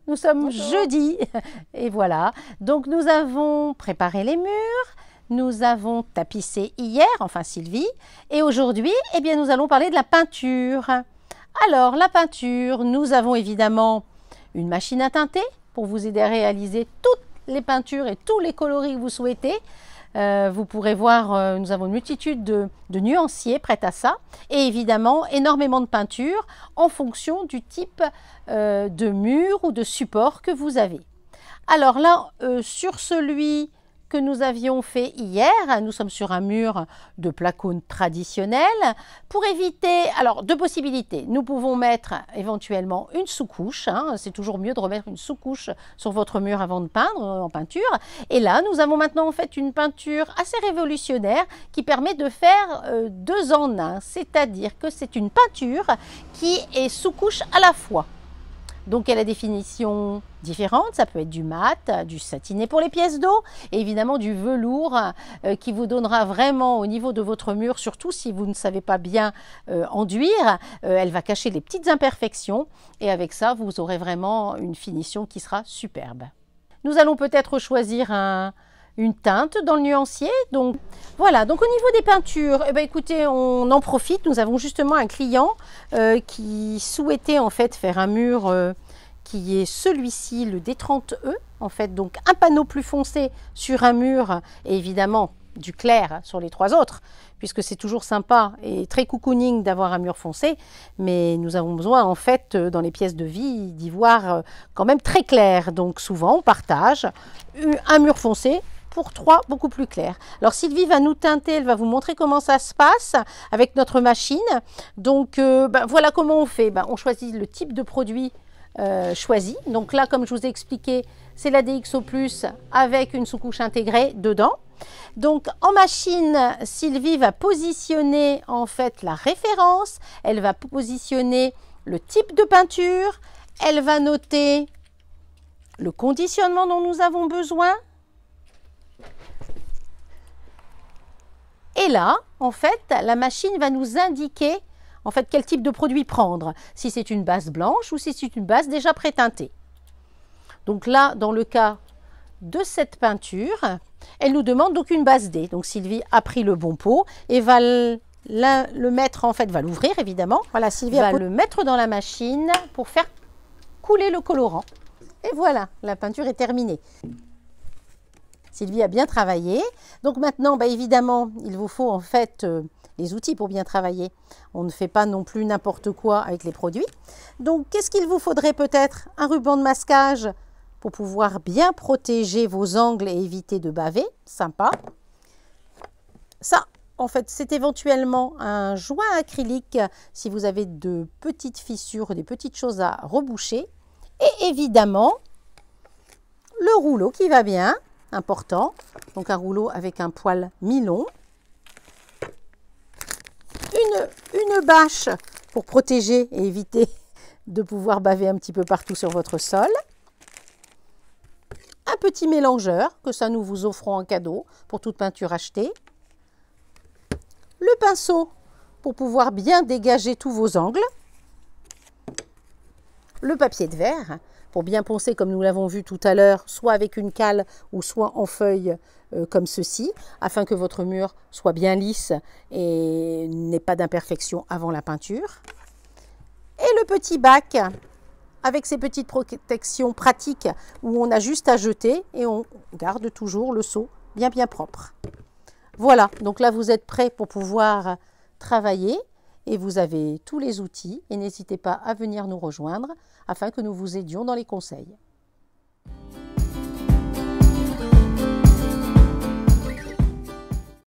nous sommes Bonjour. jeudi et voilà. Donc nous avons préparé les murs, nous avons tapissé hier, enfin Sylvie, et aujourd'hui, eh bien, nous allons parler de la peinture. Alors la peinture, nous avons évidemment une machine à teinter pour vous aider à réaliser toutes les peintures et tous les coloris que vous souhaitez. Vous pourrez voir, nous avons une multitude de nuanciers prêts à ça et évidemment énormément de peintures en fonction du type de mur ou de support que vous avez. Alors là, sur celui que nous avions fait hier, nous sommes sur un mur de placo traditionnel. Pour éviter, alors deux possibilités, nous pouvons mettre éventuellement une sous-couche, hein, c'est toujours mieux de remettre une sous-couche sur votre mur avant de peindre en peinture. Et là, nous avons maintenant en fait une peinture assez révolutionnaire qui permet de faire deux en un, c'est-à-dire que c'est une peinture qui est sous-couche à la fois. Donc elle a des finitions différentes, ça peut être du mat, du satiné pour les pièces d'eau, et évidemment du velours qui vous donnera vraiment au niveau de votre mur, surtout si vous ne savez pas bien enduire, elle va cacher les petites imperfections, et avec ça vous aurez vraiment une finition qui sera superbe. Nous allons peut-être choisir une teinte dans le nuancier. Donc voilà, donc au niveau des peintures, eh bien, écoutez, on en profite. Nous avons justement un client qui souhaitait en fait faire un mur qui est celui-ci, le D30E, en fait, donc un panneau plus foncé sur un mur et évidemment du clair sur les trois autres, puisque c'est toujours sympa et très cocooning d'avoir un mur foncé, mais nous avons besoin en fait dans les pièces de vie d'y voir quand même très clair. Donc souvent on partage un mur foncé pour trois beaucoup plus clairs. Alors Sylvie va nous teinter, elle va vous montrer comment ça se passe avec notre machine. Donc voilà comment on fait. On choisit le type de produit choisi. Donc là, comme je vous ai expliqué, c'est la DxO Plus avec une sous-couche intégrée dedans. Donc en machine, Sylvie va positionner en fait la référence, elle va positionner le type de peinture, elle va noter le conditionnement dont nous avons besoin. Et là, en fait, la machine va nous indiquer en fait quel type de produit prendre, si c'est une base blanche ou si c'est une base déjà pré-teintée. Donc là, dans le cas de cette peinture, elle nous demande donc une base D. Donc Sylvie a pris le bon pot et va le mettre, en fait, va l'ouvrir évidemment. Voilà, Sylvie va le mettre dans la machine pour faire couler le colorant. Et voilà, la peinture est terminée. Sylvie a bien travaillé. Donc maintenant, évidemment, il vous faut en fait les outils pour bien travailler. On ne fait pas non plus n'importe quoi avec les produits. Donc, qu'est-ce qu'il vous faudrait peut-être? Un ruban de masquage pour pouvoir bien protéger vos angles et éviter de baver. Sympa. Ça, en fait, c'est éventuellement un joint acrylique si vous avez de petites fissures, des petites choses à reboucher. Et évidemment, le rouleau qui va bien. Important, donc un rouleau avec un poil mi-long, une bâche pour protéger et éviter de pouvoir baver un petit peu partout sur votre sol, un petit mélangeur que ça nous vous offrons en cadeau pour toute peinture achetée, le pinceau pour pouvoir bien dégager tous vos angles, le papier de verre pour bien poncer comme nous l'avons vu tout à l'heure, soit avec une cale ou soit en feuille comme ceci, afin que votre mur soit bien lisse et n'ait pas d'imperfection avant la peinture. Et le petit bac avec ses petites protections pratiques où on a juste à jeter et on garde toujours le seau bien propre. Voilà, donc là vous êtes prêts pour pouvoir travailler. Et vous avez tous les outils et n'hésitez pas à venir nous rejoindre afin que nous vous aidions dans les conseils.